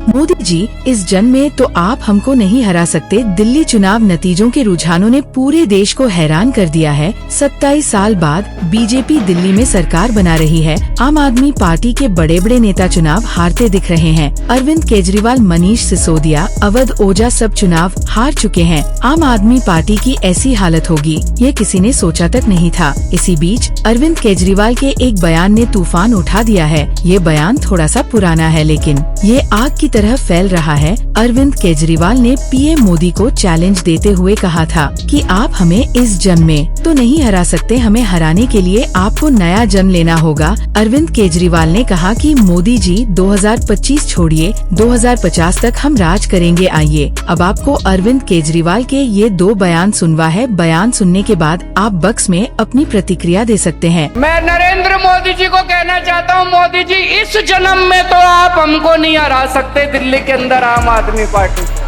मोदी जी, इस जंग में तो आप हमको नहीं हरा सकते। दिल्ली चुनाव नतीजों के रुझानों ने पूरे देश को हैरान कर दिया है। 27 साल बाद बीजेपी दिल्ली में सरकार बना रही है। आम आदमी पार्टी के बड़े बड़े नेता चुनाव हारते दिख रहे हैं। अरविंद केजरीवाल, मनीष सिसोदिया, अवध ओझा सब चुनाव हार चुके हैं। आम आदमी पार्टी की ऐसी हालत होगी, ये किसी ने सोचा तक नहीं था। इसी बीच अरविंद केजरीवाल के एक बयान ने तूफान उठा दिया है। ये बयान थोड़ा सा पुराना है, लेकिन ये आग की तरह फैल रहा है। अरविंद केजरीवाल ने पीएम मोदी को चैलेंज देते हुए कहा था कि आप हमें इस जंग में तो नहीं हरा सकते, हमें हराने के लिए आपको नया जन्म लेना होगा। अरविंद केजरीवाल ने कहा कि मोदी जी 2025 छोड़िए, 2050 तक हम राज करेंगे। आइए अब आपको अरविंद केजरीवाल के ये 2 बयान सुनवा है। बयान सुनने के बाद आप बक्स में अपनी प्रतिक्रिया दे सकते हैं। मैं नरेंद्र मोदी जी को कहना चाहता हूँ, मोदी जी इस जन्म में तो आप हमको नहीं हरा सकते दिल्ली के अंदर आम आदमी पार्टी को।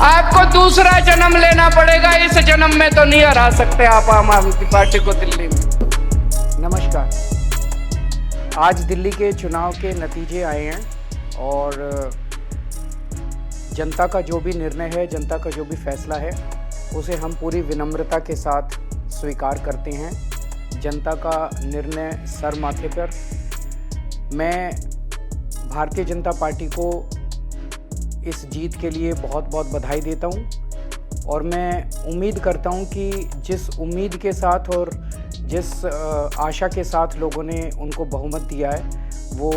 आपको दूसरा जन्म लेना पड़ेगा, इस जन्म में तो नहीं हरा सकते आप आम आदमी पार्टी को दिल्ली में। नमस्कार। आज दिल्ली के चुनाव के नतीजे आए हैं और जनता का जो भी निर्णय है, जनता का जो भी फैसला है, उसे हम पूरी विनम्रता के साथ स्वीकार करते हैं। जनता का निर्णय सर माथे पर। मैं भारतीय जनता पार्टी को इस जीत के लिए बहुत बहुत बधाई देता हूं और मैं उम्मीद करता हूं कि जिस उम्मीद के साथ और जिस आशा के साथ लोगों ने उनको बहुमत दिया है, वो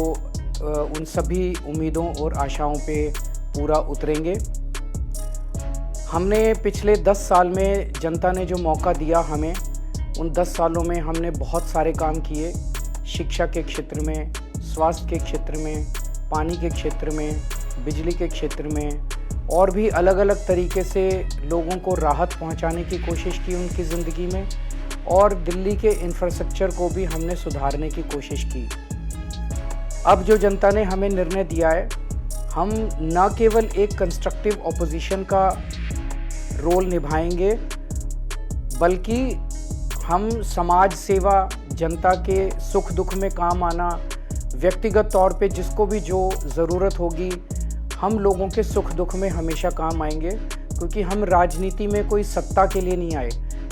उन सभी उम्मीदों और आशाओं पे पूरा उतरेंगे। हमने पिछले 10 साल में जनता ने जो मौका दिया हमें, उन 10 सालों में हमने बहुत सारे काम किए। शिक्षा के क्षेत्र में, स्वास्थ्य के क्षेत्र में, पानी के क्षेत्र में, बिजली के क्षेत्र में और भी अलग अलग तरीके से लोगों को राहत पहुंचाने की कोशिश की उनकी ज़िंदगी में, और दिल्ली के इंफ्रास्ट्रक्चर को भी हमने सुधारने की कोशिश की। अब जो जनता ने हमें निर्णय दिया है, हम न केवल एक कंस्ट्रक्टिव ऑपोजिशन का रोल निभाएंगे, बल्कि हम समाज सेवा, जनता के सुख दुख में काम आना, व्यक्तिगत तौर पे जिसको भी जो ज़रूरत होगी, हम लोगों के सुख दुख में हमेशा काम आएंगे। क्योंकि हम राजनीति में कोई सत्ता के लिए नहीं आए,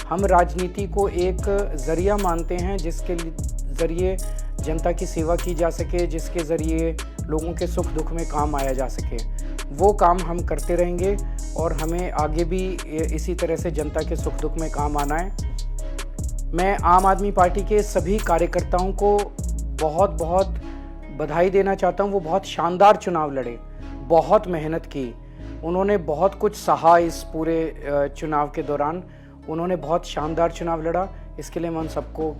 हम राजनीति को एक ज़रिया मानते हैं जिसके ज़रिए जनता की सेवा की जा सके, जिसके ज़रिए लोगों के सुख दुख में काम आया जा सके। वो काम हम करते रहेंगे और हमें आगे भी इसी तरह से जनता के सुख दुख में काम आना है। मैं आम आदमी पार्टी के सभी कार्यकर्ताओं को बहुत बहुत बधाई देना चाहता हूं। वो बहुत शानदार चुनाव लड़े, बहुत मेहनत की, उन्होंने बहुत कुछ सहा इस पूरे चुनाव के दौरान। उन्होंने बहुत शानदार चुनाव लड़ा, इसके लिए मैं उन सबको